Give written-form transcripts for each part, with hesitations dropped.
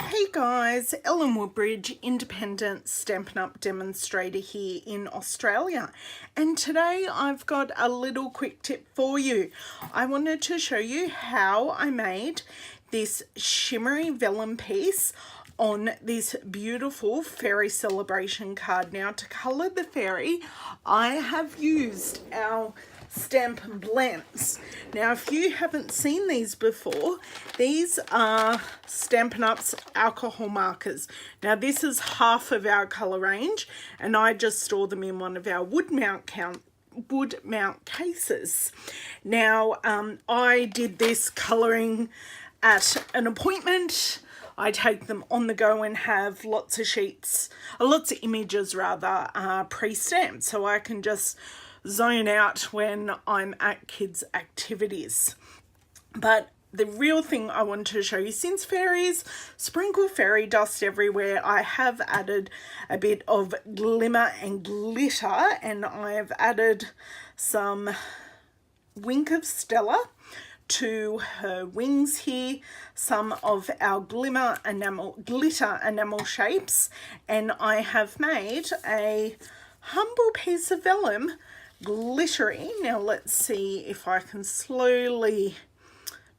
Hey guys, Ellen Woodbridge, independent Stampin' Up! Demonstrator here in Australia, and today I've got a little quick tip for you. I wanted to show you how I made this shimmery vellum piece on this beautiful fairy celebration card. Now, to colour the fairy, I have used our Stampin' Blends. Now, if you haven't seen these before, these are Stampin' Up's alcohol markers. Now, this is half of our colour range, and I just store them in one of our wood mount cases. Now, I did this colouring at an appointment. I take them on the go and have lots of sheets, lots of images rather, pre-stamped, so I can just zone out when I'm at kids' activities. But the real thing I want to show you, since fairies sprinkle fairy dust everywhere, I have added a bit of glimmer and glitter, and I've added some Wink of Stella to her wings here, some of our glitter enamel shapes, and I have made a humble piece of vellum, glittery. Now let's see if I can slowly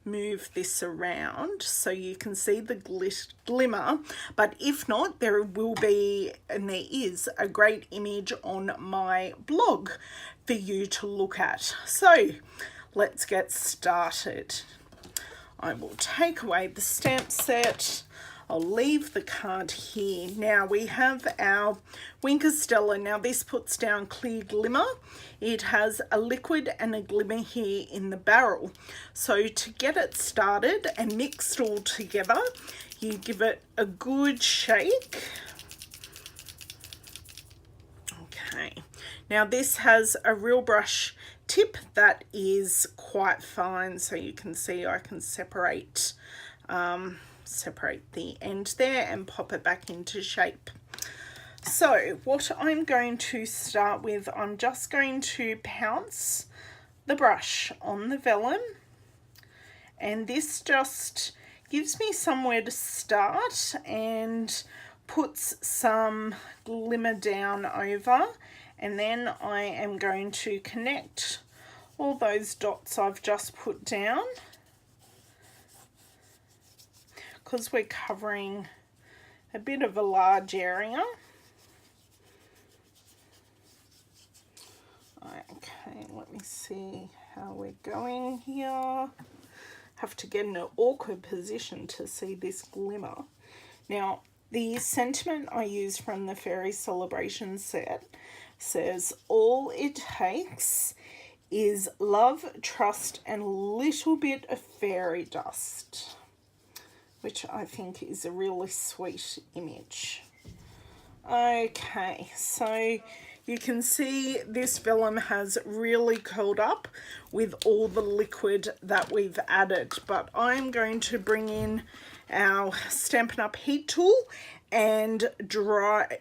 move this around so you can see the glimmer, but if not, there will be, and there is, a great image on my blog for you to look at. So let's get started. I will take away the stamp set. I'll leave the card here. Now we have our Wink of Stella. Now this puts down clear glimmer. It has a liquid and a glimmer here in the barrel. So to get it started and mixed all together, you give it a good shake. Okay. Now this has a real brush tip that is quite fine, so you can see I can separate the end there and pop it back into shape. So what I'm going to start with, I'm just going to pounce the brush on the vellum, and this just gives me somewhere to start and puts some glimmer down over, and then I am going to connect all those dots I've just put down, because we're covering a bit of a large area. Okay, let me see how we're going here. Have to get in an awkward position to see this glimmer. Now, the sentiment I use from the Fairy Celebration set says, all it takes is love, trust, and a little bit of fairy dust, which I think is a really sweet image. Okay, so you can see this vellum has really curled up with all the liquid that we've added, but I'm going to bring in our Stampin' Up! Heat tool and dry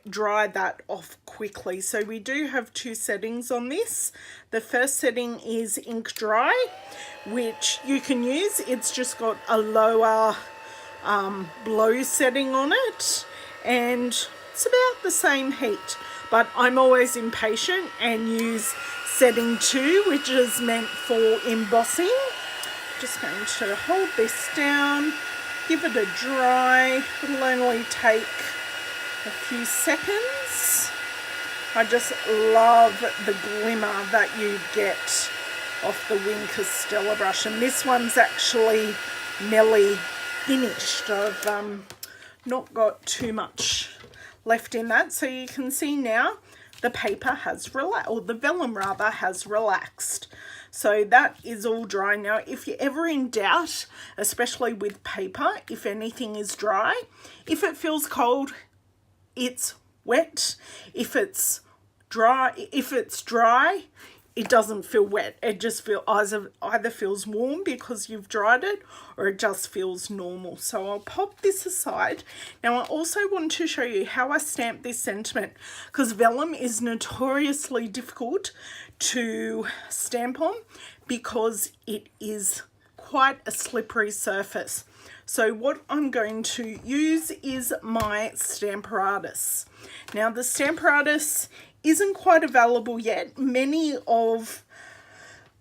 that off quickly. So we do have two settings on this. The first setting is ink dry, which you can use. It's just got a lower blow setting on it, and it's about the same heat, but I'm always impatient and use setting 2, which is meant for embossing. Just going to hold this down, give it a dry. It'll only take a few seconds. I just love the glimmer that you get off the Wink of Stella brush, and this one's actually nearly finished. I've not got too much left in that, so you can see now the paper has relaxed, or the vellum rather has relaxed. So that is all dry. Now, if you're ever in doubt, especially with paper, if anything is dry, if it feels cold, it's wet. If it's dry, it doesn't feel wet. It just either feels warm because you've dried it, or it just feels normal. So I'll pop this aside. Now I also want to show you how I stamp this sentiment, because vellum is notoriously difficult to stamp on because it is quite a slippery surface. So what I'm going to use is my Stamparatus. Now the Stamparatus isn't quite available yet. Many of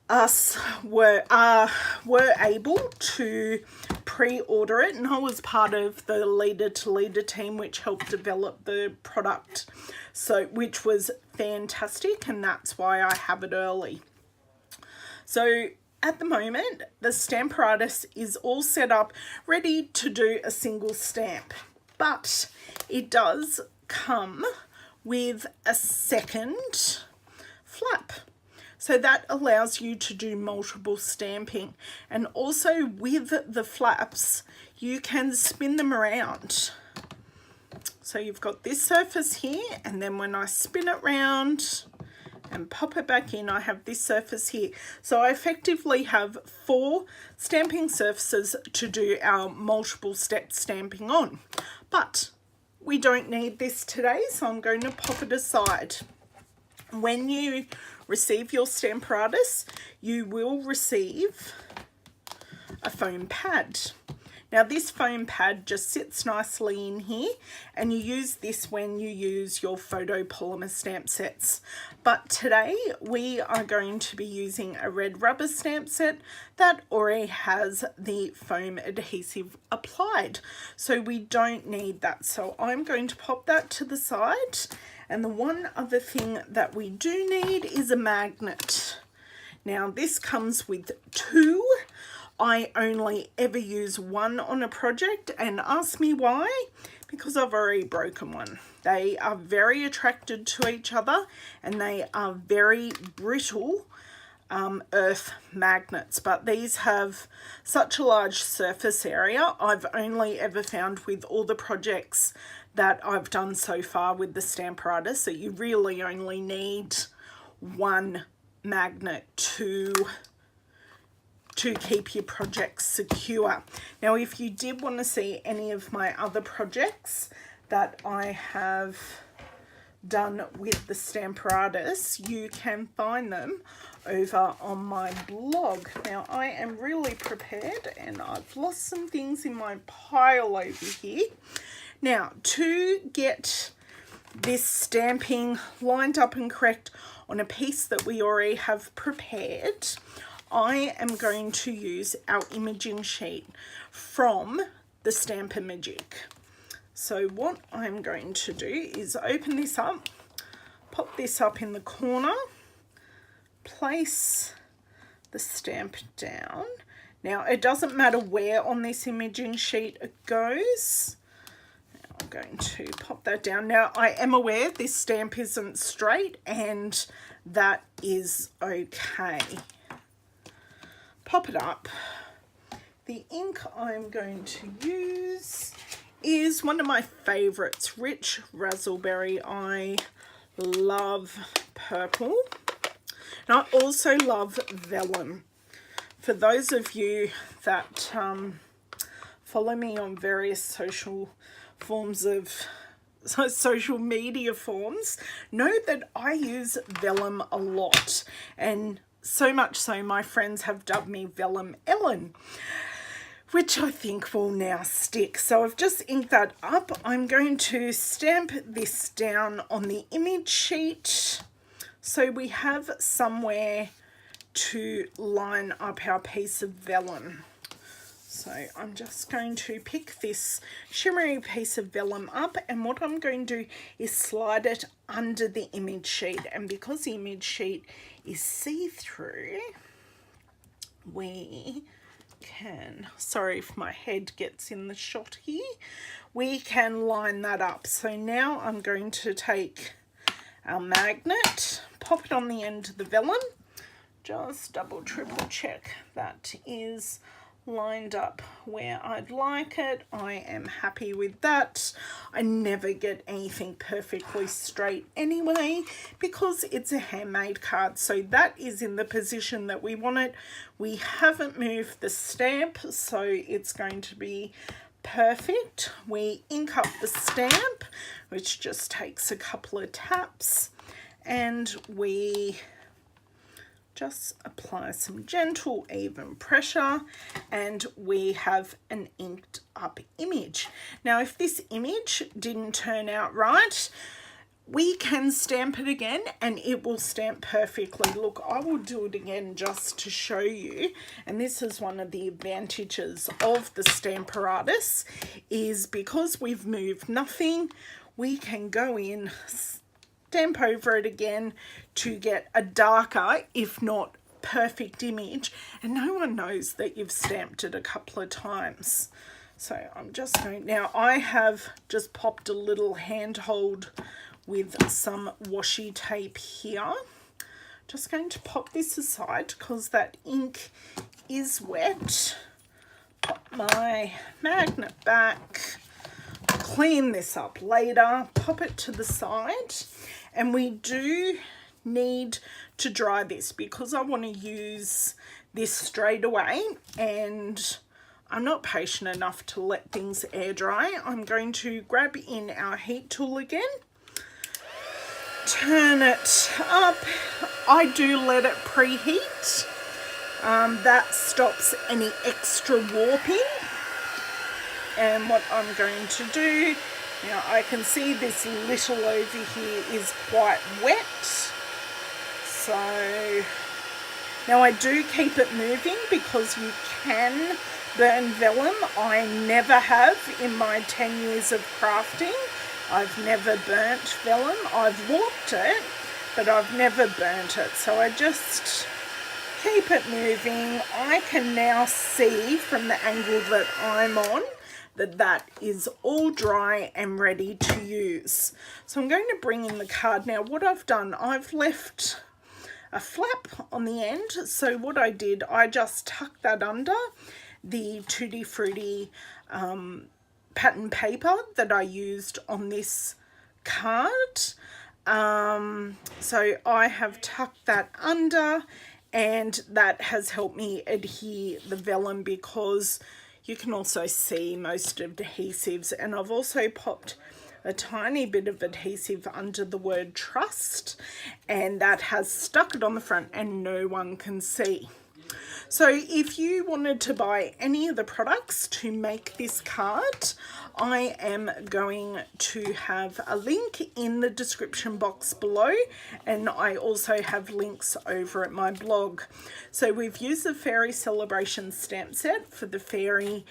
us were able to pre-order it, and I was part of the leader to leader team which helped develop the product, so which was fantastic, and that's why I have it early. So at the moment the Stamparatus is all set up ready to do a single stamp, but it does come with a second flap. So that allows you to do multiple stamping, and also with the flaps you can spin them around. So you've got this surface here, and then when I spin it round and pop it back in, I have this surface here. So I effectively have 4 stamping surfaces to do our multiple step stamping on. But we don't need this today, so I'm going to pop it aside. When you receive your Stamparatus, you will receive a foam pad. Now this foam pad just sits nicely in here, and you use this when you use your photopolymer stamp sets. But today we are going to be using a red rubber stamp set that already has the foam adhesive applied, so we don't need that. So I'm going to pop that to the side. And the one other thing that we do need is a magnet. Now this comes with 2. I only ever use 1 on a project, and ask me why, because I've already broken one. They are very attracted to each other, and they are very brittle earth magnets, but these have such a large surface area. I've only ever found with all the projects that I've done so far with the Stamparatus that you really only need 1 magnet to keep your projects secure. Now if you did want to see any of my other projects that I have done with the Stamparatus, you can find them over on my blog. Now I am really prepared, and I've lost some things in my pile over here. Now to get this stamping lined up and correct on a piece that we already have prepared, I am going to use our imaging sheet from the Stamp-A-Magic. So what I'm going to do is open this up, pop this up in the corner, place the stamp down. Now it doesn't matter where on this imaging sheet it goes. Now I'm going to pop that down. Now I am aware this stamp isn't straight, and that is okay. Pop it up. The ink I'm going to use is one of my favorites, Rich Razzleberry. I love purple, and I also love Vellum. For those of you that follow me on various social media forms know that I use Vellum a lot, and so much so my friends have dubbed me Vellum Ellen, which I think will now stick. So I've just inked that up. I'm going to stamp this down on the image sheet so we have somewhere to line up our piece of vellum. So I'm just going to pick this shimmery piece of vellum up, and what I'm going to do is slide it under the image sheet. And because the image sheet is see-through, we can, sorry if my head gets in the shot here, we can line that up. So now I'm going to take our magnet, pop it on the end of the vellum, just double triple check that is lined up where I'd like it. I am happy with that. I never get anything perfectly straight anyway because it's a handmade card, so that is in the position that we want it. We haven't moved the stamp, so it's going to be perfect. We ink up the stamp, which just takes a couple of taps, and we just apply some gentle, even pressure, and we have an inked up image. Now, if this image didn't turn out right, we can stamp it again and it will stamp perfectly. Look, I will do it again just to show you. And this is one of the advantages of the Stamparatus, is because we've moved nothing, we can go in, stamp over it again to get a darker, if not perfect image, and no one knows that you've stamped it a couple of times. So I'm just going, now I have just popped a little handhold with some washi tape here. Just going to pop this aside because that ink is wet. Pop my magnet back, clean this up later, pop it to the side, and we do need to dry this because I want to use this straight away, and I'm not patient enough to let things air dry. I'm going to grab in our heat tool again, turn it up. I do let it preheat. That stops any extra warping. And what I'm going to do, now I can see this little over here is quite wet. So now I do keep it moving because you can burn vellum. I never have in my 10 years of crafting. I've never burnt vellum. I've warped it, but I've never burnt it. So I just keep it moving. I can now see from the angle that I'm on that that is all dry and ready to use. So I'm going to bring in the card. Now what I've done, I've left a flap on the end. So what I did, I just tucked that under the Tutti Frutti pattern paper that I used on this card. So I have tucked that under, and that has helped me adhere the vellum because you can also see most of the adhesives, and I've also popped a tiny bit of adhesive under the word trust, and that has stuck it on the front and no one can see. So if you wanted to buy any of the products to make this card, I am going to have a link in the description box below, and I also have links over at my blog. So we've used the Fairy Celebration stamp set for the fairy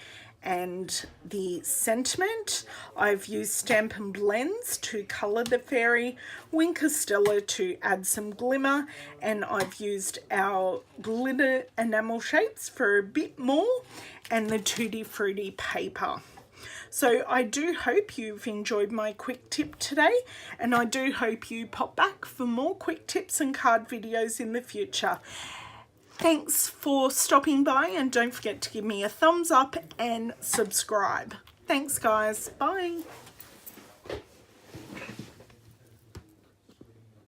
and the sentiment. I've used Stampin' Blends to colour the fairy, Winker Stella to add some glimmer, and I've used our glitter enamel shapes for a bit more, and the Tutti Frutti paper. So I do hope you've enjoyed my quick tip today, and I do hope you pop back for more quick tips and card videos in the future. Thanks for stopping by, and don't forget to give me a thumbs up and subscribe. Thanks guys, bye.